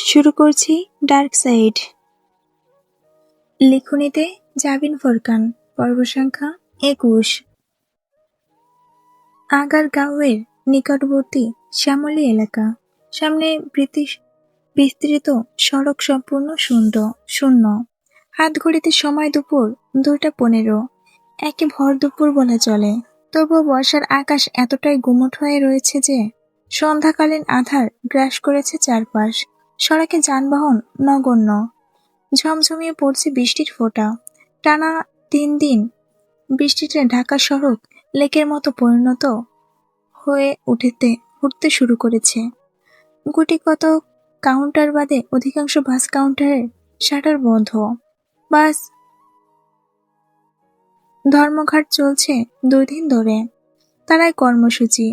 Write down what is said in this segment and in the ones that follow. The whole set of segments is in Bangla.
শুরু করছি ডার্ক সাইড। লিখনীতে জাবিন ফোরকান, পর্ব সংখ্যা 21। আগারগাঁওয়ের নিকটবর্তী শ্যামলী এলাকা। সামনে বিস্তৃত সড়ক সম্পূর্ণ শূন্য। হাত ঘড়িতে সময় দুপুর 2:15। একে ভর দুপুর বলা চলে, তবুও বর্ষার আকাশ এতটাই গুমট হয়ে রয়েছে যে সন্ধ্যাকালীন আঁধার গ্রাস করেছে চারপাশ। সড়কে যানবাহন নগণ্য। ঝমঝমিয়ে পড়ছে বৃষ্টির ফোঁটা। টানা 3 দিন বৃষ্টিতে ঢাকা সড়ক লেকের মতো পরিণত হয়ে উঠতে শুরু করেছে। গুটি কত কাউন্টার বাদে অধিকাংশ বাস কাউন্টারের শাটার বন্ধ। বাস ধর্মঘট চলছে 2 দিন ধরে। তারাই কর্মসূচি,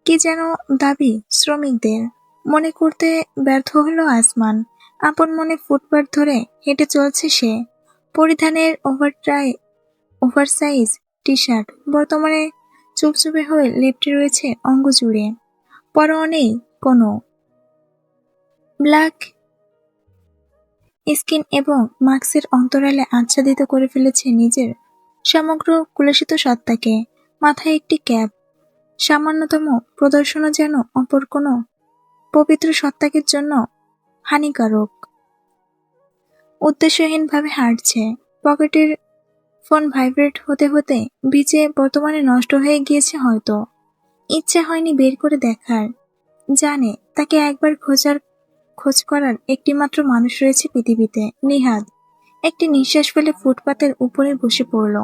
কি যেন দাবি শ্রমিকদের। মনে করতে ব্যর্থ হলো আসমান। আপন মনে ফুটপাত ধরে হেঁটে চলছে সে। পরিধানের ওভারসাইজ টি শার্ট বর্তমানে চুপচুপে হয়ে লেপ্টে রয়েছে অঙ্গ জুড়ে। পরোয়া নেই কোনো। ব্ল্যাক স্কিন এবং মাস্কের অন্তরালে আচ্ছাদিত করে ফেলেছে নিজের সমগ্র কুলসিত সত্তাকে। মাথায় একটি ক্যাপ। সামান্যতম প্রদর্শনও যেন অপর কোনো পবিত্র সত্তাকের জন্য হানিকারক। উদ্দেশ্যহীনভাবে হাঁটছে। পকেটের ফোন ভাইব্রেট হতে হতে ভিজে বর্তমানে নষ্ট হয়ে গিয়েছে হয়তো। ইচ্ছে হয়নি বের করে দেখার। জানে তাকে একবার খোঁজ করার একটিমাত্র মানুষ রয়েছে পৃথিবীতে, নিহাদ। একটি নিঃশ্বাস ফেলে ফুটপাতের উপরে বসে পড়ল।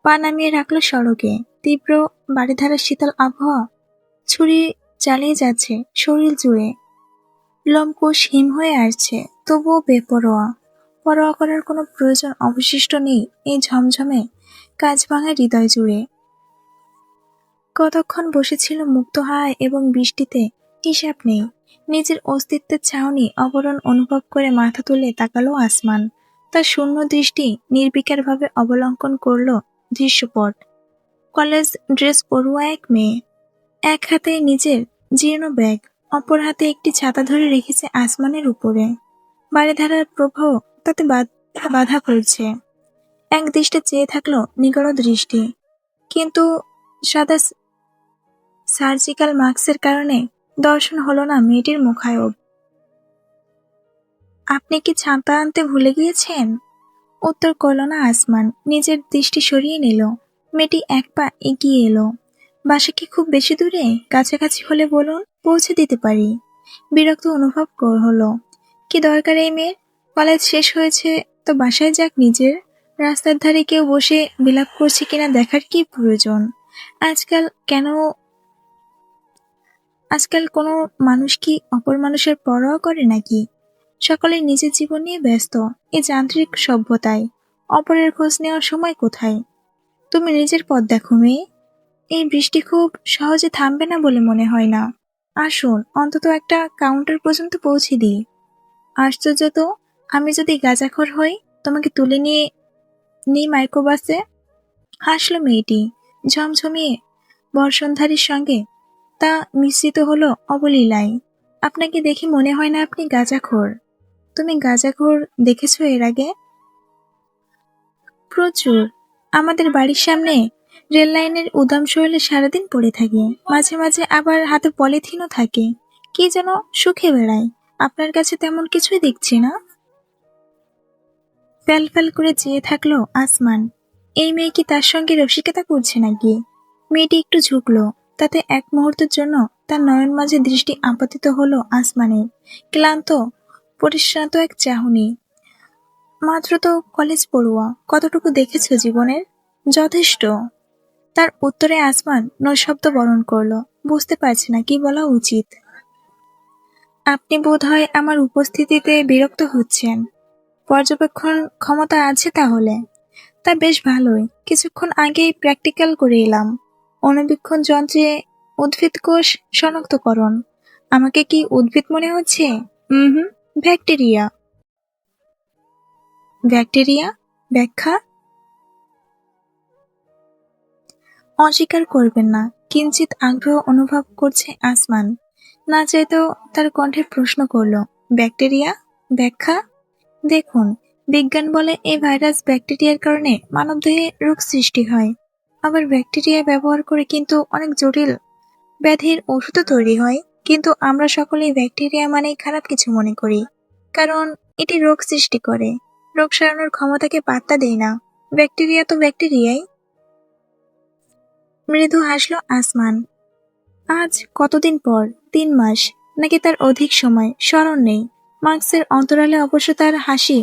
পা নামিয়ে রাখল সড়কে। তীব্র বারিধারার শীতল আবহাওয়া ছুরি চালিয়ে যাচ্ছে শরীর জুড়ে। লোমকূশ হিম হয়ে আসছে, তবুও বেপরোয়া। পরোয়া করার কোনো প্রয়োজন অবশিষ্ট নেই এই ঝমঝমে কাজ ভাঙা হৃদয় জুড়ে। কতক্ষণ বসেছিল মুক্ত হাওয়ায় এবং বৃষ্টিতে হিসাব নেই। নিজের অস্তিত্বের ছাউনি অবরণ অনুভব করে মাথা তুলে তাকালো আসমান। তার শূন্য দৃষ্টি নির্বিকারভাবে অবলম্বন করল দৃশ্যপট। কলেজ ড্রেস পড়ুয়া এক মেয়ে। এক হাতে নিজের জীর্ণ ব্যাগ, অপর হাতে একটি ছাতা ধরে রেখেছে আসমানের উপরে। বারিধারার প্রবাহ তাতে বাধা করছে। এক দৃষ্টে চেয়ে থাকলো নিগড় দৃষ্টি, কিন্তু সাদা সার্জিক্যাল মাস্কের কারণে দর্শন হলো না মেয়েটির মুখায়ব। আপনি কি ছাতা আনতে ভুলে গিয়েছেন? উত্তর করল না আসমান। নিজের দৃষ্টি সরিয়ে নিল। মেয়েটি এক পা এগিয়ে এলো। বাসা কি খুব বেশি দূরে? কাছাকাছি হলে বলুন, পৌঁছে দিতে পারি। বিরক্ত অনুভব হলো। কি দরকার এই মেয়ের? কলেজ শেষ হয়েছে তো বাসায় যাক নিজের। রাস্তার ধারে কেউ বসে বিলাপ করছে কিনা দেখার কি প্রয়োজন? আজকাল কোনো মানুষ কি অপর মানুষের পরোয়া করে নাকি? সকলে নিজের জীবন নিয়ে ব্যস্ত এই যান্ত্রিক সভ্যতায়। অপরের খোঁজ নেওয়ার সময় কোথায়? তুমি নিজের পথ দেখো মেয়ে। এই বৃষ্টি খুব সহজে থামবে না বলে মনে হয় না। আসুন অন্তত একটা কাউন্টার পর্যন্ত পৌঁছে দিই। আশ্চর্য তো, আমি যদি গাঁজাখোর হই, তোমাকে তুলে নিয়ে মাইক্রোবাসে। হাসলো মেয়েটি। ঝমঝমিয়ে বর্ষণধারীর সঙ্গে তা মিশ্রিত হলো অবলীলায়। আপনাকে দেখে মনে হয় না আপনি গাঁজাখোর। তুমি গাঁজাখোর দেখেছো এর আগে? প্রচুর। আমাদের বাড়ির সামনে রেল লাইনের উদাম শৈলে সারাদিন পড়ে থাকে। মাঝে মাঝে আবার হাতে পলিথিনও থাকে। কি যেন সুখে বেড়ায়। আপনার কাছে তেমন কিছুই দেখছি না। ফ্যাল ফ্যাল করে চেয়ে থাকলো আসমান। এই মেয়ে কি তার সঙ্গে রসিকতা করছে নাকি? মেয়েটি একটু ঝুঁকলো। তাতে এক মুহূর্তের জন্য তার নয়ন মাঝে দৃষ্টি আপতিত হলো আসমানের। ক্লান্ত পরিশ্রান্ত এক চাহনি। মাত্র তো কলেজ পড়ুয়া, কতটুকু দেখেছো জীবনের? যথেষ্ট। তার উত্তরে আসমান নৈশব্দ বরণ করল। বুঝতে পারছে না কি বলা উচিত। আপনি বোধহয় আমার উপস্থিতিতে বিরক্ত হচ্ছেন। পর্যবেক্ষণ ক্ষমতা আছে তাহলে? তা বেশ ভালোই। কিছুক্ষণ আগেই প্র্যাকটিক্যাল করে এলাম। অণুবীক্ষণ যন্ত্রে উদ্ভিদ কোষ শনাক্তকরণ। আমাকে কি উদ্ভিদ মনে হচ্ছে? হুম, ব্যাকটেরিয়া। ব্যাকটেরিয়া? ব্যাখ্যা? অস্বীকার করবেন না। কিঞ্চিত আগ্রহ অনুভব করছে আসমান। না চাইতেও তার কণ্ঠে প্রশ্ন করল, ব্যাকটেরিয়া? ব্যাখ্যা? দেখুন, বিজ্ঞান বলে এই ভাইরাস ব্যাকটেরিয়ার কারণে মানবদেহে রোগ সৃষ্টি হয়। আবার ব্যাকটেরিয়া ব্যবহার করে কিন্তু অনেক জটিল ব্যাধির ওষুধও তৈরি হয়। কিন্তু আমরা সকলেই ব্যাকটেরিয়া মানেই খারাপ কিছু মনে করি, কারণ এটি রোগ সৃষ্টি করে। রোগ সারানোর ক্ষমতাকে পাত্তা দেয় না। ব্যাকটেরিয়া তো ব্যাকটেরিয়াই। মৃদু হাসল আসমান। আজ কতদিন পর? 3 মাস নাকি তার অধিক সময় স্মরণ নেই। মার্কসের অন্তরালে অবশ্য তার হাসি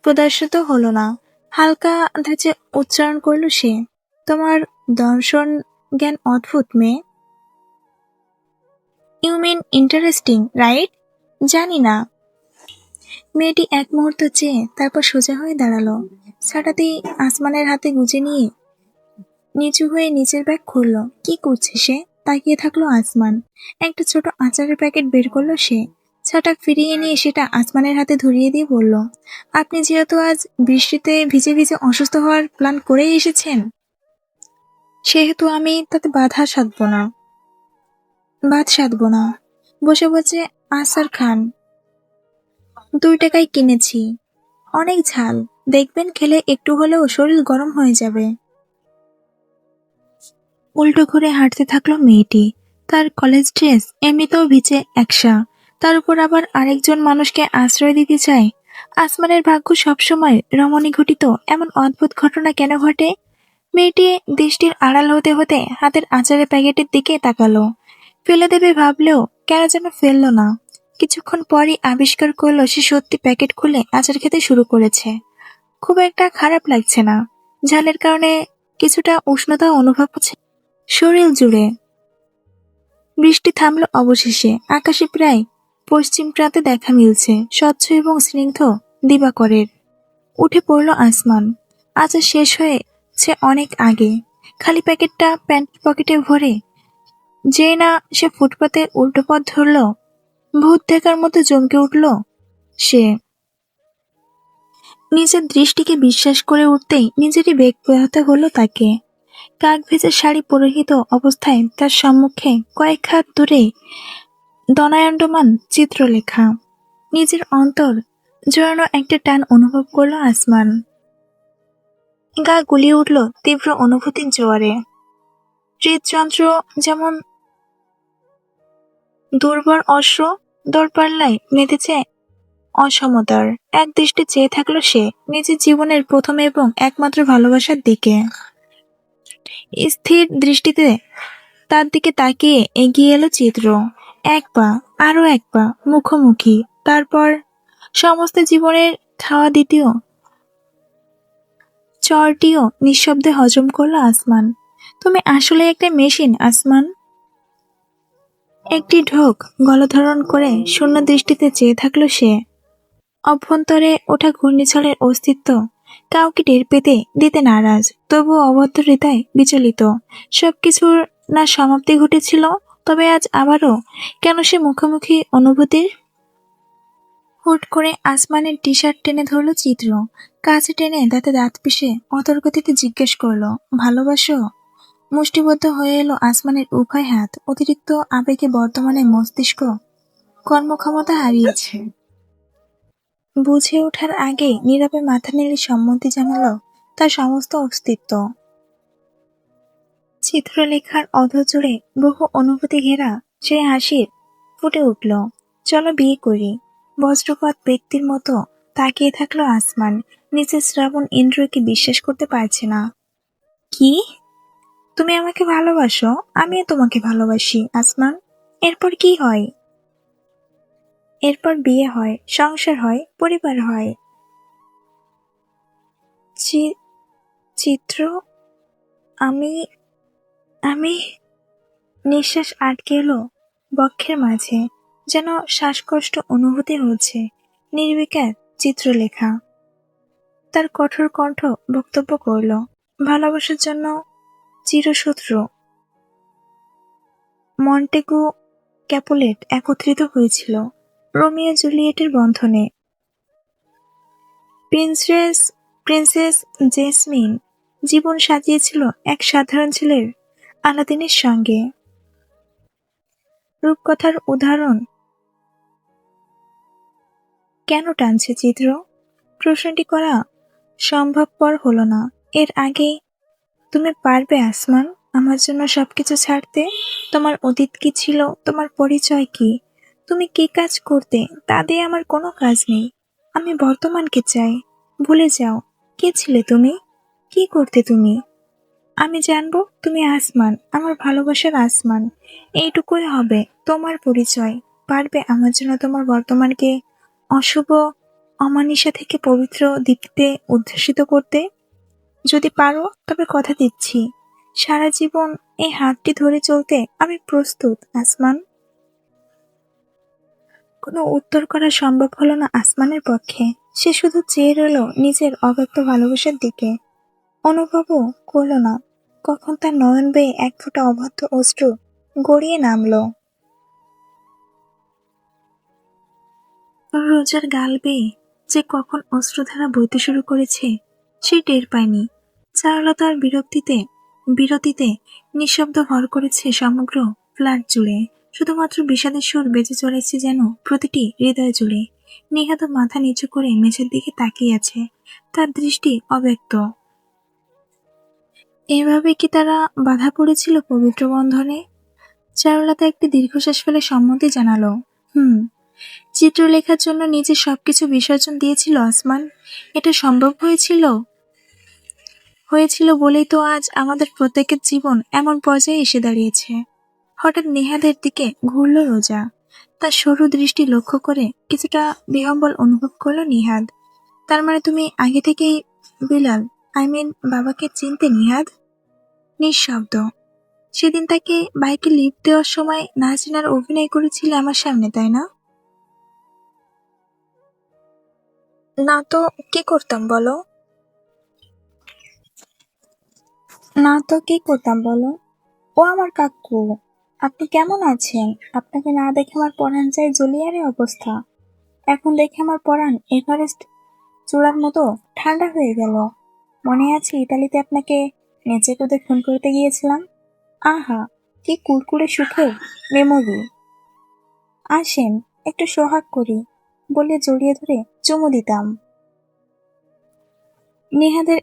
প্রদর্শিত হলো না। হালকা ধাঁচে উচ্চারণ করল সে, তোমার দর্শন জ্ঞান অদ্ভুত মেয়ে। You mean interesting, right? জানি না। মেয়েটি এক মুহূর্ত চেয়ে তারপর সোজা হয়ে দাঁড়ালো। ছাটাতেই আসমানের হাতে গুজে নিয়ে নিচু হয়ে নিচের ব্যাগ খুলল। কি করছে সে? তাকিয়ে থাকলো আসমান। একটা ছোট আচারের প্যাকেট বের করলো সে। ছাটা ফিরিয়ে নিয়ে সেটা আসমানের হাতে ধরিয়ে দিয়ে বলল, আপনি যেহেতু আজ বৃষ্টিতে ভিজে ভিজে অসুস্থ হওয়ার প্ল্যান করেই এসেছেন, সেহেতু আমি তাতে বাদ সাধবো না। বসে বসে আচার খান। 2 টাকায় কিনেছি। অনেক ঝাল, দেখবেন খেলে একটু হলেও শরীর গরম হয়ে যাবে। উল্টো ঘুরে হাঁটতে থাকলো মেয়েটি। তার কলেজ ড্রেস এমনিতেও ভিজে একসা, তার উপর আবার আরেকজন মানুষকে আশ্রয় দিতে চায়। আসমানের ভাগ্য সবসময় রমণী ঘটিত এমন অদ্ভুত ঘটনা কেন ঘটে? মেয়েটি দৃষ্টির আড়াল হতে হতে হাতের আচারের প্যাকেটের দিকে তাকালো। ফেলে দেবে ভাবলেও কেন যেন ফেলল না। কিছুক্ষণ পরই আবিষ্কার করলো সে সত্যি প্যাকেট খুলে আচার খেতে শুরু করেছে। খুব একটা খারাপ লাগছে না। ঝালের কারণে কিছুটা উষ্ণতা অনুভব হচ্ছে শরীর জুড়ে। বৃষ্টি থামলো অবশেষে। আকাশে প্রায় পশ্চিম প্রান্তে দেখা মিলছে স্বচ্ছ এবং স্নিগ্ধ দিবাকরের। উঠে পড়ল আসমান। আচার শেষ হয়েছে অনেক আগে। খালি প্যাকেটটা প্যান্ট পকেটে ভরে যেই না সে ফুটপাতের উল্টো পথ ধরল, ভূত দেখার মতো চমকে উঠল সে। নিজের দৃষ্টিকে বিশ্বাস করে উঠতেই নিজেরই বেগ পেহাতে হলো তাকে। কাক ভেজা শাড়ি পরিহিত অবস্থায় তার সম্মুখে কয়েক হাত দূরে দণ্ডায়মান চিত্রলেখা। নিজের অন্তর জড়ানো একটা টান অনুভব করলো আসমান। গা গুলিয়ে উঠল তীব্র অনুভূতির জোয়ারে। হৃদযন্ত্র যেমন দুর্বল অশ্ব দরপাল্লায় মেতেছে অসমতার। এক দৃষ্টি চেয়ে থাকলো সে নিজের জীবনের প্রথম এবং একমাত্র ভালোবাসার দিকে। স্থির দৃষ্টিতে তার দিকে তাকিয়ে এগিয়ে এলো চিত্র। এক পা, আরো এক পা, মুখোমুখি। তারপর সমস্ত জীবনের খাওয়া দ্বিতীয় চরটিও নিঃশব্দে হজম করলো আসমান। তুমি আসলে একটা মেশিন আসমান। একটি ঢোক গলধারণ করে শূন্য দৃষ্টিতে চেয়ে থাকলো সে। অভ্যন্তরে ওঠা ঘূর্ণিঝড়ের অস্তিত্ব কাউকে টের পেতে দিতে নারাজ, তবুও অবদ্ধ হৃদয় বিচলিত। সবকিছুর না সমাপ্তি ঘটেছিল, তবে আজ আবারও কেন সে মুখোমুখি অনুভূতির। হুট করে আসমানের টি শার্ট টেনে ধরল চিত্র। কাছে টেনে দাঁতে দাঁত পিষে অতর্কতিতে জিজ্ঞেস করলো, ভালোবাসো? মুষ্টিবদ্ধ হয়ে এলো আসমানের উভয় হাত। অতিরিক্ত আবেগে বর্তমানে মস্তিষ্ক কর্মক্ষমতা হারিয়েছে। বুঝে ওঠার আগেই নীরবে মাথা নেড়ে সম্মতি জানালো তার সমস্ত অস্তিত্ব। চিত্রলেখার অধোজোড়ে বহু অনুভূতি ঘেরা সে হাসির ফুটে উঠল। চলো বিয়ে করি। বজ্রপাত ব্যক্তির মতো তাকিয়ে থাকলো আসমান। নিচের শ্রাবণ ইন্দ্রকে বিশ্বাস করতে পারছে না। কি? তুমি আমাকে ভালোবাসো? আমিও তোমাকে ভালোবাসি আসমান। এরপর কি হয়? এরপর বিয়ে হয়, সংসার হয়, পরিবার হয়। চিত্র, আমি আমি নিঃশ্বাস আটকে এলো বক্ষের মাঝে। যেন শ্বাসকষ্ট অনুভূতি হচ্ছে। নির্বিকার চিত্রলেখা তার কঠোর কণ্ঠ বক্তব্য করল, ভালোবাসার জন্য চিরশত্রু মন্টেগু ক্যাপুলেট একত্রিত হয়েছিল রোমিও জুলিয়েটের বন্ধনে। প্রিন্সেস জেসমিন জীবন সাজিয়েছিল এক সাধারণ ছেলের আলাদিনের সঙ্গে। রূপকথার উদাহরণ কেন টানছে চিত্র? প্রশ্নটি করা সম্ভবপর হলো না। এর আগে তুমি পারবে আসমান আমার জন্য সবকিছু ছাড়তে? তোমার অতীত কি ছিল, তোমার পরিচয় কি, তুমি কি কাজ করতে, তা দিয়ে আমার কোনো কাজ নেই। আমি বর্তমানকে চাই। ভুলে যাও কে ছিলে তুমি, কি করতে তুমি। আমি জানবো তুমি আসমান, আমার ভালোবাসার আসমান। এইটুকুই হবে তোমার পরিচয়। পারবে আমার জন্য তোমার বর্তমানকে অশুভ অমানিসা থেকে পবিত্র দীপ্তিতে উদ্ভাসিত করতে? যদি পারো তবে কথা দিচ্ছি, সারা জীবন এই হাতটি ধরে চলতে আমি প্রস্তুত আসমান। কোনো উত্তর করা সম্ভব হলো না আসমানের পক্ষে। সে শুধু চেয়ে রইল নিজের অব্যক্ত ভালোবাসার দিকে। অনুভবও করল না কখন তার নয়ন বেয়ে এক ফোঁটা অবাধ্য অশ্রু গড়িয়ে নামলো। রোজার গাল বেয়ে যে কখন অশ্রুধারা বইতে শুরু করেছে সে টের পায়নি। চারুলতার বিরতিতে নিঃশব্দ ভর করেছে সমগ্র ফ্ল্যাট জুড়ে। শুধুমাত্র বিষাদের সুর বেজে চলেছে যেন প্রতিটি হৃদয় জুড়ে। নিহাত মাথা নিচু করে মেঝের দিকে তাকিয়ে আছে, তার দৃষ্টি অব্যক্ত। এভাবে কি তারা বাধা পড়েছিল পবিত্র বন্ধনে? চারুলতা একটি দীর্ঘশ্বাস ফেলে সম্মতি জানালো। চিত্রলেখার জন্য নিজের সবকিছু বিসর্জন দিয়েছিল আসমান। এটা সম্ভব হয়েছিল বলেই তো আজ আমাদের প্রত্যেকের জীবন এমন পর্যায়ে এসে দাঁড়িয়েছে। হঠাৎ নেহাদের দিকে ঘুরল রোজা। তার সরু দৃষ্টি লক্ষ্য করে কিছুটা বিহ্বল অনুভব করলো নিহাদ। তার মানে তুমি আগে থেকেই বিলাল, বাবাকে চিনতে নিহাদ? নিঃশব্দ। সেদিন তাকে বাইকে লিফট দেওয়ার সময় না চেনার অভিনয় করেছিলে আমার সামনে, তাই না? না তো কি করতাম বলো? ও আমার কাকু, আপনি কেমন আছেন? আপনাকে না দেখে আমার পরাণ যায় জুলিয়ারের অবস্থা। এখন দেখে আমার পরাণ এভারেস্ট চূড়ার মতো ঠান্ডা হয়ে গেল। মনে আছে ইতালিতে আপনাকে নেচে কুদে খুন করতে গিয়েছিলাম? আহা, কি কুরকুরে সুখের মেমোরি। আসেন একটু সোহাগ করি বলে জড়িয়ে ধরে চুমু দিতাম। নেহাদের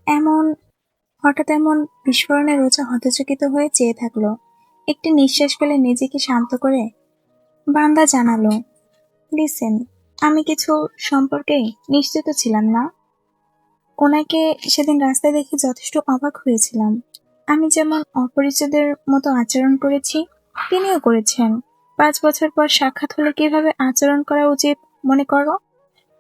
হঠাৎ এমন বিস্ফোরণে রোজা হতচকিত হয়ে চেয়ে থাকলো। একটি নিঃশ্বাস ফেলে নিজেকে শান্ত করে বান্দা জানালো, লিসেন, আমি কিছু সম্পর্কে নিশ্চিত ছিলাম না। ওনাকে সেদিন রাস্তায় দেখে যথেষ্ট অবাক হয়েছিলাম। আমি যেমন অপরিচিতদের মতো আচরণ করেছি তিনিও করেছেন। 5 বছর পর সাক্ষাৎ হলে কিভাবে আচরণ করা উচিত মনে করো?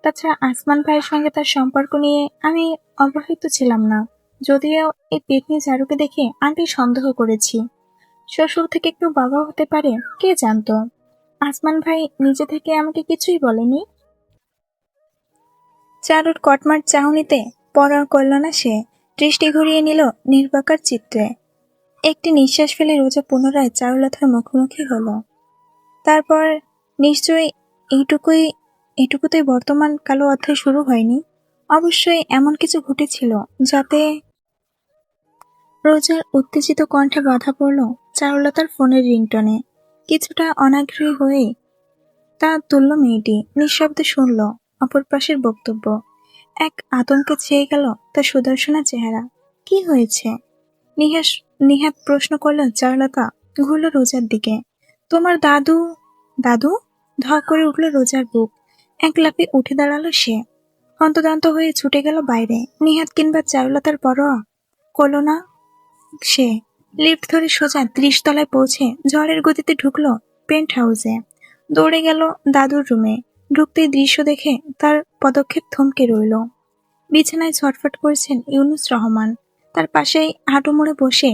তাছাড়া আসমান ভাইয়ের সঙ্গে তার সম্পর্ক নিয়ে আমি অবহিত ছিলাম না, যদিও এই পেটনি ঝাড়ুকে দেখে আন্টি সন্দেহ করেছি। শ্বশুর থেকে একটু বাবা হতে পারে, কে জানতো। আসমান ভাই নিজে থেকে আমাকে কিছুই বলেনি। চারুর কটমাট চাহনিতে পরোয়া করল না সে। দৃষ্টি ঘুরিয়ে নিল নির্বাকার চিত্রে। একটি নিঃশ্বাস ফেলে রোজা পুনরায় চারুলতার মুখোমুখি হলো। তারপর, নিশ্চয়ই এইটুকুতেই বর্তমান কালো অধ্যায় শুরু হয়নি। অবশ্যই এমন কিছু ঘটেছিল যাতে। রোজার উত্তেজিত কণ্ঠে বাধা পড়ল চারুলতার ফোনের রিংটনে। কিছুটা অনাগ্রহী হয়ে তা তুলল মেয়েটি। নিঃশব্দে শুনল অপর পাশের বক্তব্য। এক আতঙ্কে ছেয়ে গেল তার সুদর্শনা চেহারা। কি হয়েছে? নিহাত প্রশ্ন করল। চারুলতা ঘুরল রোজার দিকে। তোমার দাদু? দাদু? ধ করে উঠল রোজার বুক। এক লাফে উঠে দাঁড়ালো সে। হন্তদন্ত হয়ে ছুটে গেল বাইরে। নিহাত কিংবা চারুলতার পরোয়া করল না সে। লিফট ধরে সোজা 30 তলায় পৌঁছে ঝড়ের গতিতে ঢুকলো পেন্ট হাউসে। দৌড়ে গেল দাদুর রুমে। ঢুকতেই দৃশ্য দেখে তার পদক্ষেপ থমকে রইল। বিছানায় ছটফট করছেন ইউনুস রহমান। তার পাশেই হাঁটু মুড়ে বসে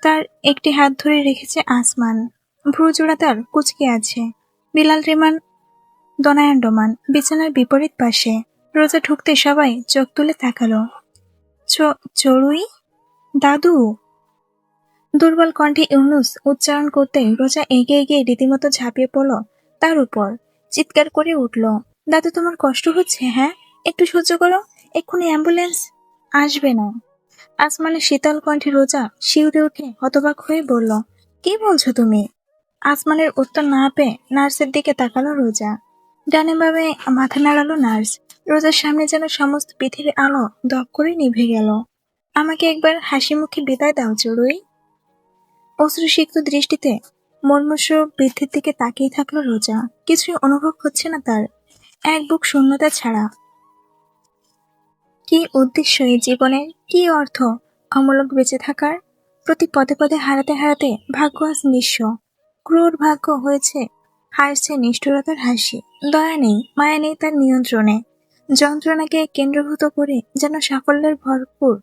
তার একটি হাত ধরে রেখেছে আসমান। ভ্রুজোড়া তার কুঁচকে আছে। বিলাল রেমান দনায়ান্ডমান বিছানার বিপরীত পাশে। রোজা ঢুকতে সবাই চোখ তুলে তাকালো। চড়ুই? দাদু? দুর্বল কণ্ঠে ইউনুস উচ্চারণ করতে রোজা এগিয়ে গিয়ে রীতিমতো ঝাঁপিয়ে পড়ল তার উপর। চিৎকার করে উঠল, দাদু তোমার কষ্ট হচ্ছে? হ্যাঁ, একটু সহ্য করো, এক্ষুনি অ্যাম্বুলেন্স আসবে না। আসমানের শীতল কণ্ঠে রোজা শিউরে উঠে হতবাক হয়ে বলল, কি বলছো তুমি? আসমানের উত্তর না পেয়ে নার্সের দিকে তাকালো রোজা। ডানে বামে মাথা নাড়ালো নার্স। রোজার সামনে যেন সমস্ত পৃথিবীর আলো দপ করে নিভে গেল। আমাকে একবার হাসি মুখে বিদায় দাও চড়ুই। অশ্রুসিক্ত দৃষ্টিতে মুমূর্ষু বৃদ্ধের দিকে তাকিয়ে থাকলো রোজা। কিছুই অনুভব হচ্ছে না তার, এক বুক শূন্যতা ছাড়া। কি উদ্দেশ্য এই জীবনের, কি অর্থ অমূলক বেঁচে থাকার? প্রতি পদে পদে হারাতে হারাতে ভাগ্য আজ নিঃস্ব। ক্রূর ভাগ্য হয়েছে, হাসছে নিষ্ঠুরতার হাসি। দয়া নেই, মায়া নেই তার নিয়ন্ত্রণে। যন্ত্রণাকে কেন্দ্রভূত করে যেন সাফল্যের ভরপুর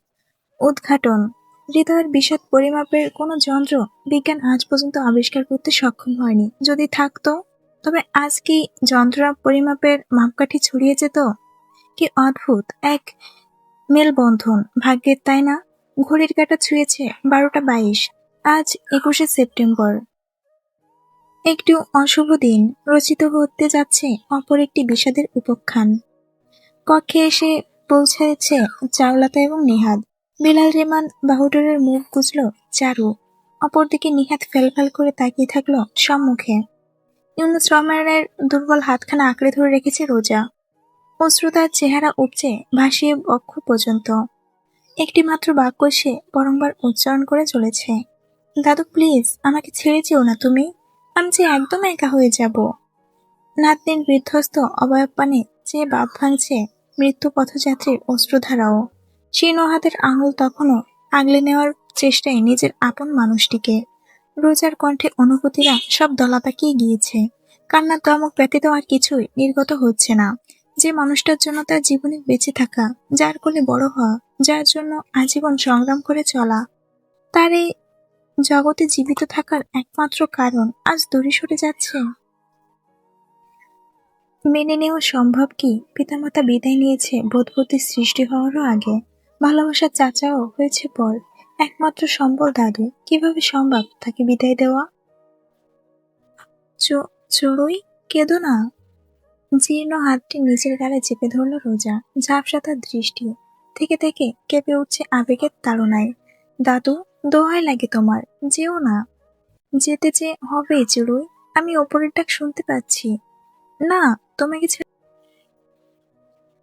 উদ্ঘাটন। হৃদয়ের বিষাদ পরিমাপের কোনো যন্ত্র বিজ্ঞান আজ পর্যন্ত আবিষ্কার করতে সক্ষম হয়নি। যদি থাকতো, তবে আজ কি যন্ত্রণা পরিমাপের মাপকাঠি ছড়িয়ে যেত? কি অদ্ভুত এক মেলবন্ধন ভাগ্যের, তাই না? ঘড়ির কাঁটা ছুঁয়েছে 12টা 22। আজ 21শে সেপ্টেম্বর। একটু অশুভ দিন, রচিত হতে যাচ্ছে অপর একটি বিষাদের উপাখ্যান। কক্ষে এসে পৌঁছেছে চারুলতা এবং নেহাত। বিলাল রেমান বাহুডোরের মুখ গুজল চারু। অপরদিকে নিহাত ফেলফেল করে তাকিয়ে থাকলো সম্মুখে। ইউনুস রহমানের দুর্বল হাতখানা আঁকড়ে ধরে রেখেছে রোজা। অশ্রুতার চেহারা উপচে ভাসিয়ে বক্ষ পর্যন্ত। একটি মাত্র বাক্য সে বারংবার উচ্চারণ করে চলেছে, দাদু প্লিজ আমাকে ছেড়ে যেও না তুমি, আমি যে একদম একা হয়ে যাব। নাতনির বিধ্বস্ত অবয়ব পানে চেয়ে বাঁধ ভাঙছে মৃত্যু পথযাত্রীর অশ্রুধারাও। শীর্ণ হাতের আঙুল তখনও আগলে নেওয়ার চেষ্টায় নিজের আপন মানুষটিকে। রোজার কণ্ঠে অনুভূতিরা সব দলা পাকিয়ে গিয়েছে। কান্নার দমক ব্যতীত আর কিছুই নির্গত হচ্ছে না। যে মানুষটার জন্য তার জীবনে বেঁচে থাকা, যার কোলে বড় হওয়া, যার জন্য আজীবন সংগ্রাম করে চলা, তার এই জগতে জীবিত থাকার একমাত্র কারণ আজ দূরে সরে যাচ্ছে। মেনে নেওয়া সম্ভব কি? পিতামাতা বিদায় নিয়েছে বোধবুদ্ধির সৃষ্টি হওয়ারও আগে, ভালোবাসার চাচাও হয়েছে পর। একমাত্র সম্বল দাদু, কিভাবে সম্ভব তাকে বিদায় দেওয়া? চড়ুই, কেঁদো না। জীর্ণ হাতটি নিচের গালে চেপে ধরল রোজা। ঝাপসা তার দৃষ্টি, থেকে থেকে কেঁপে উঠছে আবেগের তাড়নায়। দাদু, দোহাই লাগে তোমার, যেও না। যেতে যে হবে চড়ুই, আমি ওপরের ডাক শুনতে পাচ্ছি। না, তোমাকে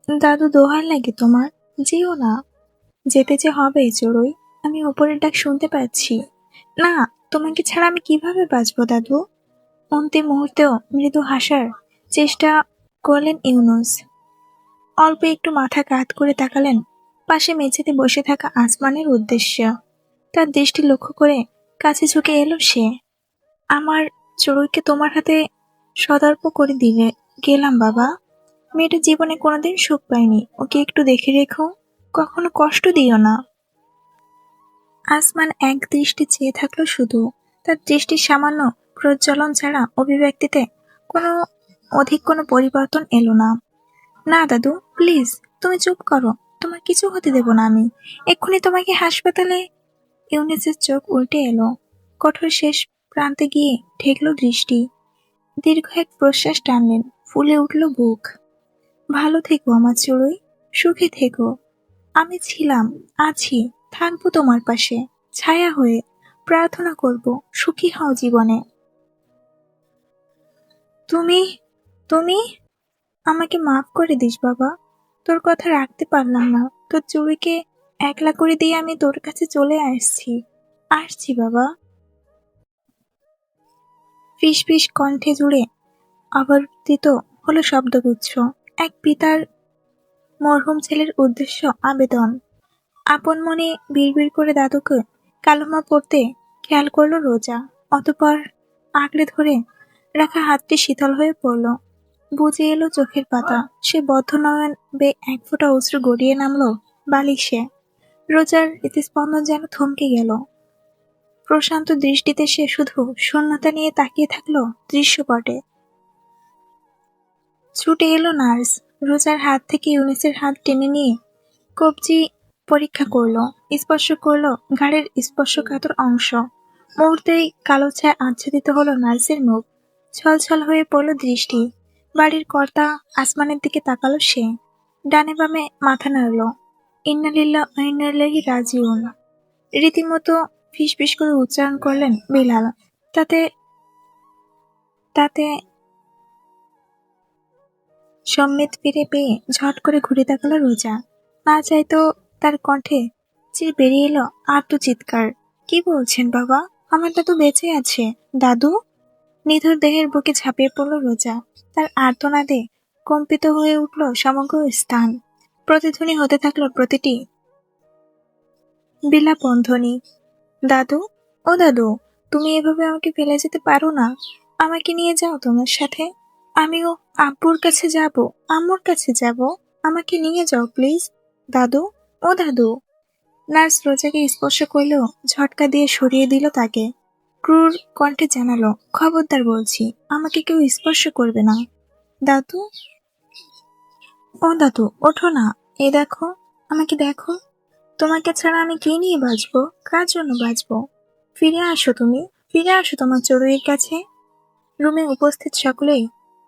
দাদু, দোহাই লাগে তোমার, যেও না। যেতে যে হবে চড়ুই, আমি ওপরের ডাক শুনতে পাচ্ছি। না, তোমাকে ছাড়া আমি কিভাবে বাঁচবো দাদু? অন্তিম মুহূর্তেও মৃদু হাসার চেষ্টা করলেন ইউনুস। অল্প একটু মাথা কাত করে তাকালেন পাশে মেঝেতে বসে থাকা আসমানের উদ্দেশ্য। তার দৃষ্টি লক্ষ্য করে কাছে ঝুঁকে এলো সে। আমার চড়ুইকে তোমার হাতে সদর্প করে দিলে গেলাম বাবা। মেয়েটা জীবনে কোনোদিন সুখ পায়নি, ওকে একটু দেখে রেখো, কখনো কষ্ট দিও না। আসমান এক দৃষ্টি চেয়ে থাকলো শুধু। তার দৃষ্টির সামান্য প্রজ্বলন ছাড়া অভিব্যক্তিতে কোনো পরিবর্তন এলো না। না দাদু, প্লিজ তুমি চুপ করো, তোমার কিছু হতে দেব না আমি। এক্ষুনি তোমাকে হাসপাতালে। ইউনিসের চোখ উল্টে এলো, কঠোর শেষ প্রান্তে গিয়ে ঠেকলো দৃষ্টি। দীর্ঘ এক প্রশ্বাস টানলেন, ফুলে উঠল বুক। ভালো থেকো আমার চড়ুই, সুখে থেকো। আমি ছিলাম, আছি, থাকবো তোমার পাশে, ছায়া হয়ে। প্রার্থনা করব, সুখী হও জীবনে। তুমি তুমি আমাকে মাফ করে দিস বাবা, তোর কথা রাখতে পারলাম না। তোর চুড়িকে একলা করে দিয়ে আমি তোর কাছে চলে আসছি বাবা। ফিস ফিস কণ্ঠে জুড়ে আবর্তিত হলো শব্দগুচ্ছ। এক পিতার মরহুম ছেলের উদ্দেশ্য আবেদন। আপন মনে বিড়বিড় করে দাদুকে কালমা পড়তে খেয়াল করলো রোজা। অতঃপর আঁকড়ে ধরে রাখা হাতটি শীতল হয়ে পড়ল। বুঝে এলো চোখের পাতা। সে বদ্ধ নয়ন বেয়ে এক ফোঁটা অশ্রু গড়িয়ে নামলো বালিশে। রোজার হৃৎস্পন্দন যেন থমকে গেল। প্রশান্ত দৃষ্টিতে সে শুধু শূন্যতা নিয়ে তাকিয়ে থাকলো দৃশ্যপটে। ছুটে এলো নার্স। রোজার হাত থেকে ইউনিসের হাত টেনে নিয়ে কবজি পরীক্ষা করলো, স্পর্শ করলো ঘাড়ের স্পর্শকাতর অংশ। মুহূর্তেই কালো ছায় আচ্ছাদিত হলো নার্সের মুখ। ছলছল হয়ে পড়ল দৃষ্টি। বাড়ির কর্তা আসমানের দিকে তাকালো সে। ডানে বামে মাথা নাড়ল। ইন্না লিল্লাহি ওয়া ইন্না ইলাইহি রাজিউন রীতিমতো ফিসফিস করে উচ্চারণ করলেন বিলাল। তাতে তাতে সম্মিত ফিরে পেয়ে ঝট করে ঘুরে তাকালো রোজা। না চাইতো তার কণ্ঠে চির বেরিয়ে এলো আর্তচিৎকার। কি বলছেন বাবা? আমার দাদু বেঁচে আছে। দাদু! নিথর দেহের বুকে ঝাঁপিয়ে পড়ল রোজা। তার আর্তনাদে কম্পিত হয়ে উঠল সমগ্র স্থান। প্রতিধ্বনি হতে থাকলো প্রতিটি বিলাপধ্বনি। দাদু, ও দাদু, তুমি এভাবে আমাকে ফেলে যেতে পারো না। আমাকে নিয়ে যাও তোমার সাথে। আমিও আব্বুর কাছে যাব, আম্মুর কাছে যাব। আমাকে নিয়ে যাও প্লিজ। দাদু, ও দাদু। নার্স রোজাকে স্পর্শ করলেও ঝটকা দিয়ে সরিয়ে দিল তাকে। ক্রুর কণ্ঠে জানালো, খবরদার বলছি, আমাকে কেউ স্পর্শ করবে না। দাদু, ও দাদু, ওঠো না। এই দেখো, আমাকে দেখো। তোমাকে ছাড়া আমি কি নিয়ে বাঁচবো? কার জন্য বাঁচবো? ফিরে আসো তুমি, ফিরে আসো তোমার চড়ুইয়ের কাছে। রুমে উপস্থিত সকলেই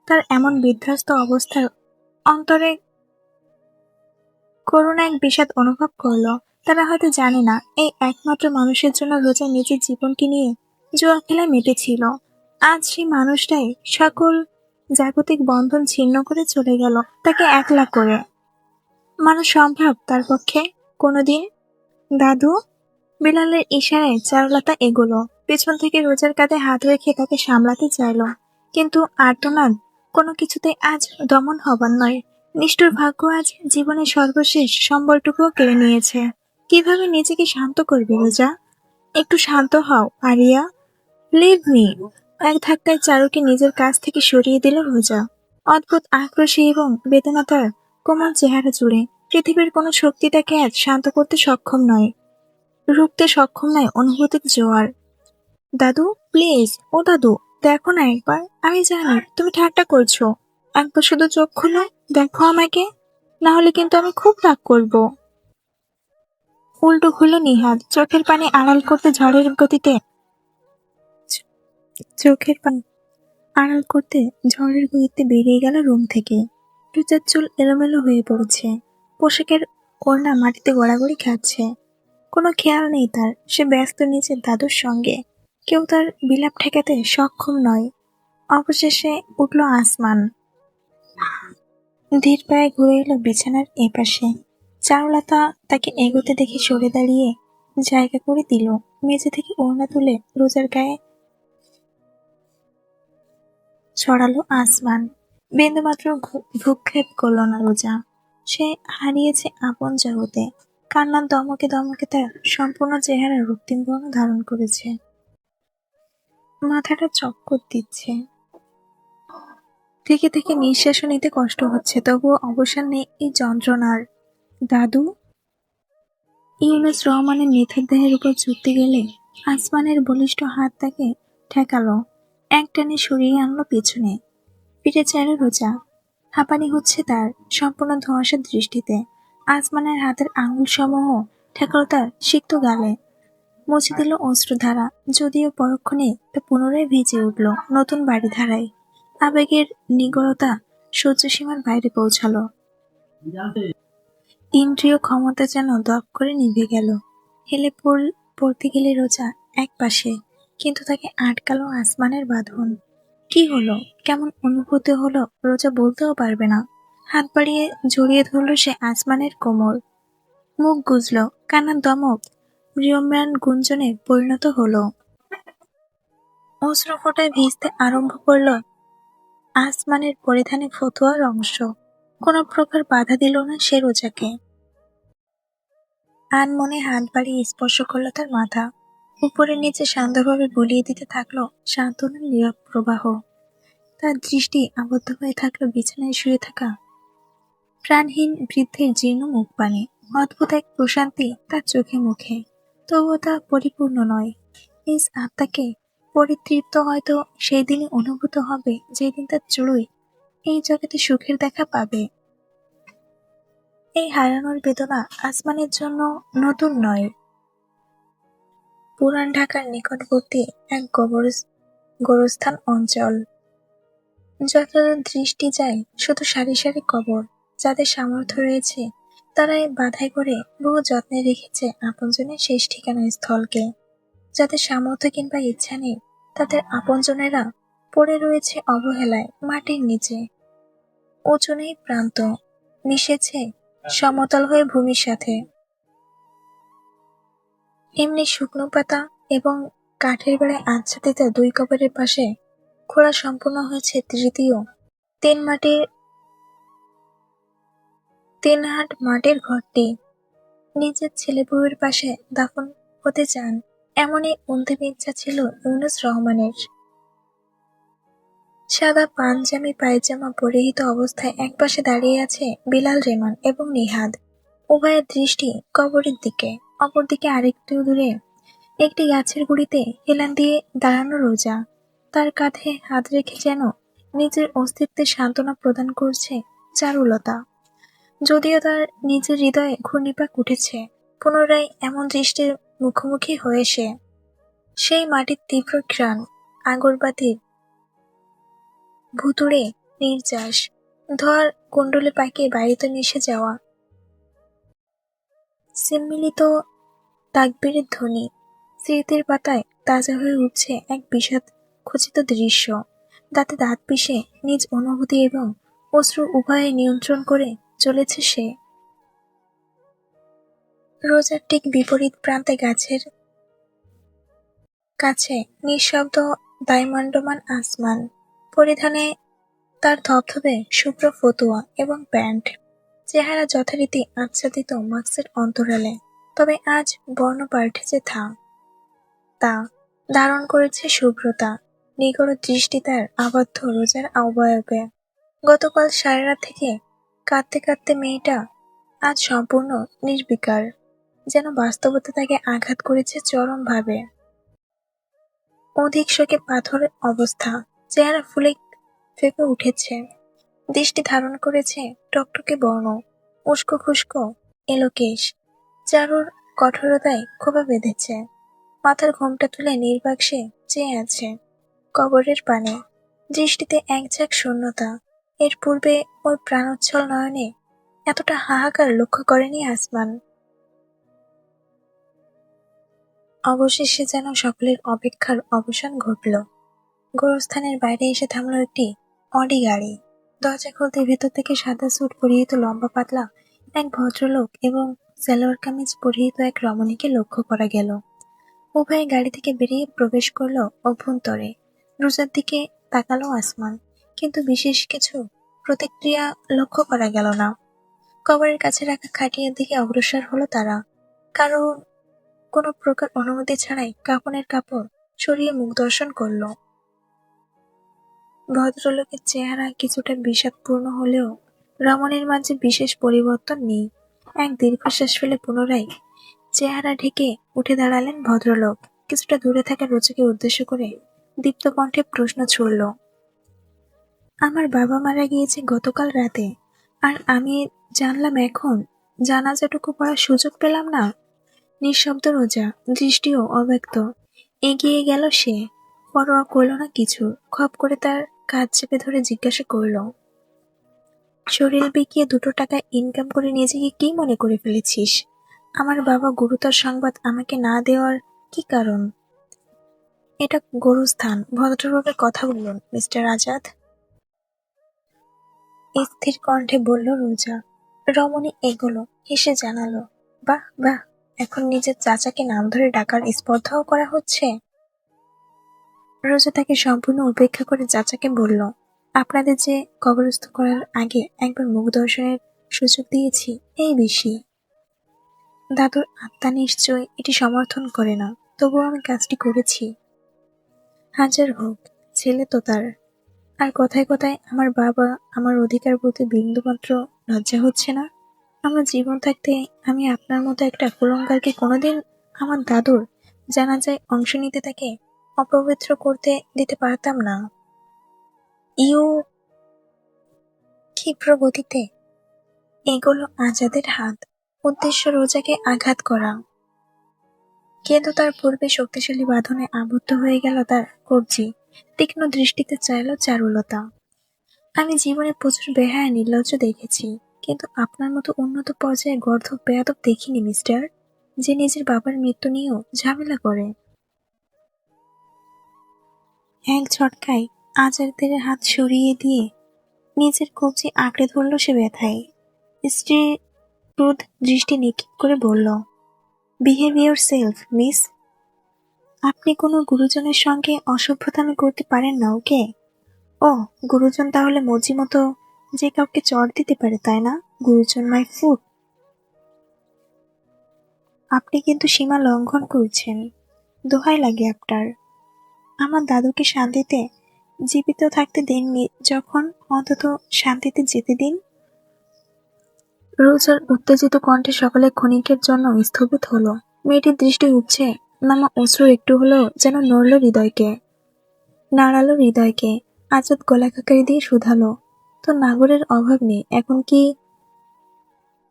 তার এমন বিধ্বস্ত অবস্থার অন্তরে করুণ এক বিষাদ অনুভব করলো। তারা হয়তো জানে না, এই একমাত্র মানুষের জন্য রোজা নিজের জীবনকে নিয়ে জুয়া খেলায় মেতেছিল। আজ সেই মানুষটাই সকল জাগতিক বন্ধন ছিন্ন করে চলে গেল, তাকে একলা করে। মানুষ সম্ভব তার পক্ষে কোনোদিন? দাদু! বিলালের ইশারায় চারুলতা এগোলো, পেছন থেকে রোজার কাঁধে হাত রেখে তাকে সামলাতে চাইল। কিন্তু আর্তনাদ কোনো কিছুতেই আজ দমন হবার নয়। নিষ্ঠুর ভাগ্য আজ জীবনের সর্বশেষ সম্বলটুকুও কেড়ে নিয়েছে। কিভাবে নিজেকে শান্ত করবে রোজা? একটু শান্ত হও আরিয়া, লিভ মি। এক ধাক্কায় চারুকে নিজের কাছ থেকে সরিয়ে দিল রোজা। অদ্ভুত আক্রোশী এবং বেদনা তার কোমল চেহারা জুড়ে। পৃথিবীর কোনো শক্তি তাকে আজ শান্ত করতে সক্ষম নয়, রুখতে সক্ষম নয় অনুভূতির জোয়ার। দাদু, প্লিজ, ও দাদু, দেখো না একবার। আমি জানি তুমি ঠাট্টা করছো। একবার শুধু চোখ খুলো, দেখো আমাকে। না হলে কিন্তু আমি খুব রাগ করব। উল্টো খুলো নিহাদ, চোখের পানি আড়াল করতে ঝড়ের গতিতে চোখের পানি আড়াল করতে ঝড়ের গতিতে বেরিয়ে গেল রুম থেকে। রোজার চুল এলোমেলো হয়ে পড়েছে, পোশাকের ওড়না মাটিতে গড়াগড়ি খাচ্ছে। কোনো খেয়াল নেই তার, সে ব্যস্ত নিজের দাদুর সঙ্গে। কেউ তার বিলাপ ঠেকাতে সক্ষম নয়। অবশেষে উঠল আসমান। ধীর পায়ে ঘুরে এলো বিছানার এপাশে। চারুলতা তাকে এগোতে দেখে সরে দাঁড়িয়ে জায়গা করে দিল। মেঝে থেকে ওড়না তুলে রোজার গায়ে ছড়ালো আসমান। বিন্দুমাত্র ভ্রুক্ষেপ করল না রোজা। সে হারিয়েছে আপন জগতে। কান্নার দমকে দমকে তার সম্পূর্ণ চেহারা রক্তিম বর্ণ ধারণ করেছে। মাথাটা চক্কর দিচ্ছে। থেকে থেকে নিঃশ্বাসও নিতে কষ্ট হচ্ছে, তবুও অবসান নেই এই যন্ত্রণার। দাদু! ইউনুস রহমানের নিথর দেহের উপর ছুটতে গেলে আসমানের বলিষ্ঠ হাত তাকে ঠেকালো, এক টানে সরিয়ে আনলো পেছনে। পিঠে চাইল রোজা। হাঁপানি হচ্ছে তার, সম্পূর্ণ ধোঁয়াশার দৃষ্টিতে। আসমানের হাতের আঙুল সমূহ ঠেকালো তার সিক্ত গালে, মুছে দিল অশ্রুধারা। যদিও পরক্ষণে তা পুনরায় ভিজে উঠল নতুন বাড়ি ধারায়। আবেগের নিগড়তা সহ্য সীমার বাইরে পৌঁছালো। ইন্দ্রিয় ক্ষমতা যেন দপ করে নিভে গেল। হেলে পড়তে গেলে রোজা এক পাশে, কিন্তু তাকে আটকালো আসমানের বাঁধন। কি হলো, কেমন অনুভূতি হলো রোজা বলতেও পারবে না। হাত বাড়িয়ে জড়িয়ে ধরল সে আসমানের কোমর। মুখ গুজল, কান্নার দমক ম্রিয়ম্রাণ গুঞ্জনে পরিণত হলো। অশ্রু ফোঁটায় ভিজতে আরম্ভ করল আসমানের পরিধানে ফতুয়ার অংশ। কোনো প্রকার বাধা দিল না সে রোজাকে। আনমনে হাত বাড়িয়ে স্পর্শ করলো তার মাথা। উপরে নিচে শান্তভাবে বুলিয়ে দিতে থাকলো সান্ত্বনার নীরব প্রবাহ। তার দৃষ্টি আবদ্ধ হয়ে থাকলো বিছানায় শুয়ে থাকা প্রাণহীন বৃদ্ধের জীর্ণ মুখপানে। অদ্ভুত এক প্রশান্তি তার চোখে মুখে, তবুও তা পরিপূর্ণ নয়। নিজ আত্মাকে পরিতৃপ্ত হয়তো সেই দিনই অনুভূত হবে, যেদিন তার চড়ুই এই জগতে সুখের দেখা পাবে। এই হারানোর বেদনা আসমানের জন্য নতুন নয়। পুরান ঢাকার নিকটবর্তী এক গোরস্থান অঞ্চল। যতদূর দৃষ্টি যায় শুধু সারি সারি কবর। যাদের সামর্থ্য রয়েছে তারা এই বাধাই করে বহু যত্নে রেখেছে আপনজনের শেষ ঠিকানা স্থলকে। যাদের সামর্থ্য কিংবা ইচ্ছা নেই, তাদের আপনজনেরা পড়ে রয়েছে অবহেলায় মাটির নিচে। উঁচু নেই প্রান্ত, মিশেছে সমতল হয়ে ভূমির সাথে। এমনি শুকনো পাতা এবং কাঠের বেড়ায় আচ্ছাদিত দুই কবরের পাশে খোঁড়া সম্পূর্ণ হয়েছে তৃতীয় তিন মাটির 3 হাত মাটির ঘরটি। নিজের ছেলে বউয়ের পাশে দাফন হতে চান, এমনই অন্তিম ইচ্ছা ছিল ইউনুস রহমানের। সাদা পাঞ্জাবি পায়জামা পরিহিত অবস্থায় একপাশে দাঁড়িয়ে আছে বিলাল রেমান এবং নিহাদ। উভয়ের দৃষ্টি কবরের দিকে, অপরদিকে আরেকটু দূরে একটি গাছের গুড়িতে হেলান দিয়ে দাঁড়ানো রোজা। তার কাঁধে হাত রেখে যেন নিজের অস্তিত্বের সান্ত্বনা প্রদান করছে চারুলতা। যদিও তার নিজের হৃদয়ে ঘূর্ণিপাক উঠেছে পুনরায় এমন দৃষ্টির মুখোমুখি হয়ে সে। সেই মাটির তীব্র ঘ্রাণ, আগরবাতির ভুতুড়ে নির্যাস, ধোঁয়ার কুণ্ডলে পাকিয়ে বাড়িতে মিশে যাওয়া সম্মিলিত তাকবীরের ধ্বনি, স্মৃতির পাতায় তাজা হয়ে উঠছে এক বিষাদ খচিত দৃশ্য। দাঁতে দাঁত পিষে নিজ অনুভূতি এবং অশ্রু উভয়ে নিয়ন্ত্রণ করে চলেছে সে। রোজার ঠিক বিপরীত প্রান্তে গাছের কাছে নিঃশব্দ দায়মণ্ডমান আসমান। পরিধানে তার ধবধবে শুভ্র ফতুয়া এবং প্যান্ট, চেহারা যথারীতি আচ্ছাদিত মাস্কের অন্তরালে। তবে আজ বর্ণ পাল্টেছে তা ধারণ করেছে শুভ্রতা। নিগড় দৃষ্টি তার আবদ্ধ রোজার অবয়বে। গতকাল সারা রাত থেকে কাঁদতে কাঁদতে মেয়েটা আজ সম্পূর্ণ নির্বিকার, যেন বাস্তবতা তাকে আঘাত করেছে চরমভাবে। অধিক শোকে পাথরের অবস্থা, চেহারা ফুলে ফেপে উঠেছে, দৃষ্টি ধারণ করেছে টকটকে বর্ণ, উস্কো খুস্কো এলো কেশ। চারুর কঠোরতায় ক্ষোভা বেঁধেছে। মাথার ঘোমটা তুলে নির্বাক্সে চেয়ে আছে কবরের পানে, দৃষ্টিতে একঝাঁক শূন্যতা। এর পূর্বে ওর প্রাণোচ্ছল নয়নে এতটা হাহাকার লক্ষ্য করেনি আসমান। অবশেষে যেন সকলের অপেক্ষার অবসান ঘটল। গোরস্থানের বাইরে এসে থামল একটি অডি গাড়ি। দরজা খুলতে ভেতর থেকে সাদা স্যুট পরিহিত লম্বা পাতলা এক ভদ্রলোক এবং সালোয়ার কামিজ পরিহিত এক রমণীকে লক্ষ্য করা গেল। উভয়ে গাড়ি থেকে বেরিয়ে প্রবেশ করল অভ্যন্তরে। রোজার দিকে তাকালো আসমান, কিন্তু বিশেষ কিছু প্রতিক্রিয়া লক্ষ্য করা গেল না। কবরের কাছে রাখা খাটিয়ার দিকে অগ্রসর হলো তারা। কারো কোনো প্রকার অনুমতি ছাড়াই কাফনের কাপড় সরিয়ে মুখ দর্শন করল। ভদ্রলোকের চেহারা কিছুটা বিষাদপূর্ণ হলেও রমণীর মাঝে বিশেষ পরিবর্তন নেই। এক দীর্ঘশ্বাস ফেলে পুনরায় চেহারা ঢেকে উঠে দাঁড়ালেন ভদ্রলোক। কিছুটা দূরে থাকা রোজাকে উদ্দেশ্য করে দীপ্ত কণ্ঠে প্রশ্ন ছুড়ল, আমার বাবা মারা গিয়েছে গতকাল রাতে, আর আমি জানলাম এখন, জানাজাটুকু পড়ার সুযোগ পেলাম না। নিঃশব্দ রোজা, দৃষ্টিও অব্যক্ত। এগিয়ে গেল সে, পরোয়া করল না কিছু। খপ করে তার কাঁধ চেপে ধরে জিজ্ঞাসা করল, শরীর বিকিয়ে 2 টাকা ইনকাম করে নিজেকে কি মনে করে ফেলেছিস? আমার বাবা গুরুতর সংবাদ আমাকে না দেওয়ার কি কারণ? এটা গোরস্থান, ভদ্রভাবে কথা বলুন মিস্টার আজাদ, স্থির কণ্ঠে বলল রোজা। রমণী এগোলো, হেসে জানালো, বাহ বাহ, এখন নিজের চাচাকে নাম ধরে ডাকার স্পর্ধাও করা হচ্ছে। রোজা তাকে সম্পূর্ণ উপেক্ষা করে চাচাকে বলল, আপনাদের যে কবরস্থ করার আগে একবার মুখ দর্শনের সুযোগ দিয়েছি, এই বেশি। দাদুর আত্মা নিশ্চয় এটি সমর্থন করে না, তবুও আমি কাজটি করেছি। হাজার হোক, ছেলে তো তার। আর কথায় কথায় আমার বাবা আমার অধিকার বলতে বিন্দুমাত্র লজ্জা হচ্ছে না? আমার জীবন থাকতে আমি আপনার মতো একটা কুলঙ্গারকে কোনোদিন আমার দাদুর জানাজায় অংশ নিতে তাকে অপবিত্র করতে দিতে পারতাম না। ইউ ক্ষিপ্র গতিতে এগোলো আজাদের হাত, উদ্দেশ্য রোজাকে আঘাত করা। কিন্তু তার পূর্বে শক্তিশালী বাঁধনে আবদ্ধ হয়ে গেল তার কবজি। তীক্ষ্ণ দৃষ্টিতে চাইল চারুলতা। আমি জীবনে প্রচুর বেহায়া নির্লজ্জ দেখেছি, কিন্তু আপনার মতো উন্নত পর্যায়ে গর্দভ বেয়াদব দেখিনি মিস্টার, যে নিজের বাবার মৃত্যু নিয়েও ঝামেলা করে। এক ঝটকায় আজাদের হাত সরিয়ে দিয়ে নিজের কবজি আঁকড়ে ধরল সে ব্যথায়। স্ত্রীর ক্রোধ দৃষ্টি নিক্ষেপ করে বলল, বিহেভ ইউর সেলফ মিস। আপনি কোনো গুরুজনের সঙ্গে অসভ্যতামি করতে পারেন না, ওকে? ও, গুরুজন তাহলে মর্জি মতো যে কাউকে চড় দিতে পারে, তাই না? গুরুজন মাই ফুট। আপনি কিন্তু সীমা লঙ্ঘন করছেন। দোহাই লাগে আপনার। আমার দাদুকে শান্তিতে জীবিত থাকতে দেননি যখন, অন্তত শান্তিতে যেতে দিন। রোজার উত্তেজিত কণ্ঠে সকলে ক্ষণিকের জন্য স্থগিত হলো। মেয়েটির দৃষ্টি উপছে নামা অশ্রু একটু হলেও যেন নাড়ালো হৃদয়কে। আজাদ গলা কাকারি দিয়ে শুধালো, তো নাগরের অভাব নেই, এখন কি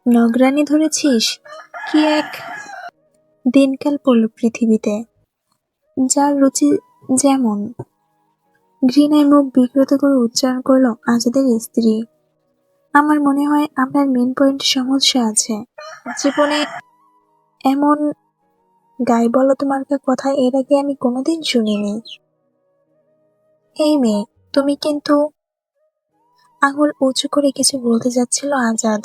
নগরানি ধরেছিস? কি এক দিনকাল পড়ল পৃথিবীতে, যার রুচি যেমন। ঘৃণায় মুখ বিকৃত করে উচ্চারণ করলো আজাদের স্ত্রী। আমার মনে হয় আপনার মেন পয়েন্ট সমস্যা আছে। জীবনে এমন গাইবলত মার্কা কথা এর আগে আমি কোনোদিন শুনিনি। এই মেয়ে, তুমি কিন্তু। আঙুল উঁচু করে কিছু বলতে যাচ্ছিল আজাদ,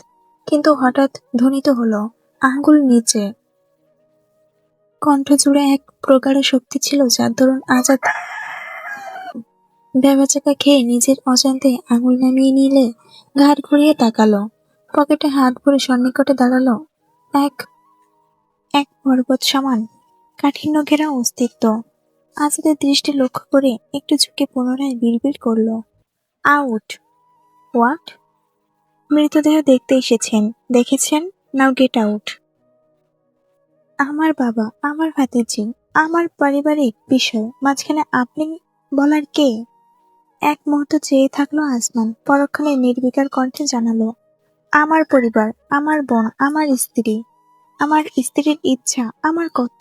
কিন্তু হঠাৎ ধ্বনিত হলো, আঙ্গুল নিচে। কণ্ঠ জুড়ে এক প্রগাঢ় শক্তি ছিল যার দরুন আজাদ ভ্যাবাচাকা খেয়ে নিজের অজান্তে আঙুল নামিয়ে নিলে ঘাড় ঘুরিয়ে তাকালো। পকেটে হাত ভরে সন্নিকটে দাঁড়ালো এক এক পর্বত সমান কাঠিন্য ঘেরা অস্তিত্ব। আজাদের দৃষ্টি লক্ষ্য করে একটু ঝুঁকে পুনরায় বিড়বিড় করলো, আউট। হোয়াট? মৃতদেহ দেখতে এসেছেন, দেখেছেন? নাও গেট আউট। আমার বাবা, আমার ভাতিজি, আমার পারিবারিক বিষয় মাঝখানে আপনি বলার কে? এক মুহূর্ত চেয়ে থাকলো আসমান, পরক্ষণে নির্বিকার কণ্ঠে জানালো, আমার পরিবার, আমার বোন, আমার স্ত্রীর ইচ্ছা, আমার কর্তব্য।